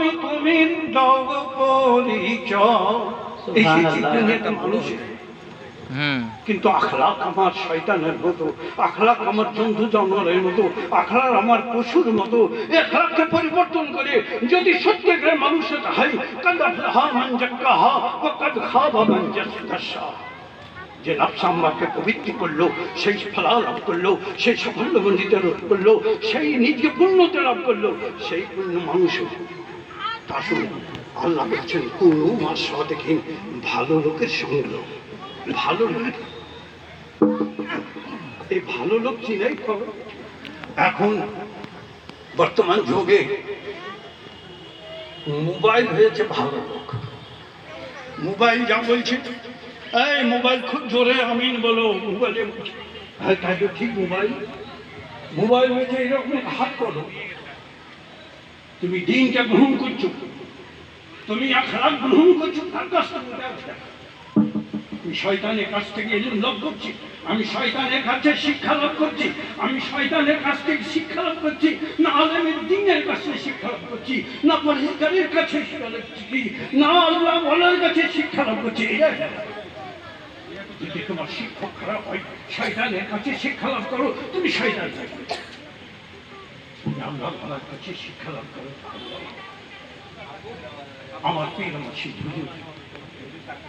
আমি তুমি দাও পরিচয়। এই চিন্তা নিয়ে একটা মানুষ, কিন্তু আখলাক আমার শয়তানের মতো, আখলাক আমার জন্তু জানোয়ারের মতো, আখলাক আমার পশুর মতো। আখলাককে পরিবর্তন করে যদি সত্যিকারের মানুষের হয়, কাদ আফলাহা মান যাক্কাহা ওয়া কাদ খাবা মান দাসাহা। যে নফস আমাকে পবিত্র করলো, সেই ফলা লাভ করলো, সেই সাফল্যমণ্ডিত লাভ করলো, সেই নিজকে পূর্ণতা লাভ করলো, সেই পূর্ণ মানুষ। আসলে আল্লাহ বলছেন কোন মাস দেখেন ভালো লোকের সঙ্গ, ভালো লোক। এই ভালো লোক চিনাই খবর। এখন বর্তমান যুগে মোবাইল হয়েছে ভালো লোক। মোবাইল যা বলছে, এই মোবাইল খুব জোরে আমিন বলো, মোবাইলে হ্যাঁ তাই তো ঠিক। মোবাইল মোবাইল হয়েছে এরকম হাত করো, তুমি দিনটা গ্রহণ করছো, তুমি আখলাক গ্রহণ করছো, তার কাছ থেকে আমি শয়তানের কাছ থেকে লাভ করছি, আমি শয়তানের কাছে শিক্ষা লাভ করছি, আমি শয়তানের কাছ থেকে শিক্ষা লাভ করছি, না আলেমের দ্বীনের কাছে শিক্ষা লাভ করছি, না পরিষ্কারের কাছে শিক্ষা লাভ করছি, না আল্লাহ ওয়ালার কাছে শিক্ষা লাভ করছি। যদি তোমার শিক্ষক খারাপ হয়, শয়তানের কাছে শিক্ষা লাভ করো, তুমি শয়তান থাকবে। আল্লাহ ওয়ালার কাছে শিক্ষা লাভ করো। আমার পীর আমার সিদ্ধ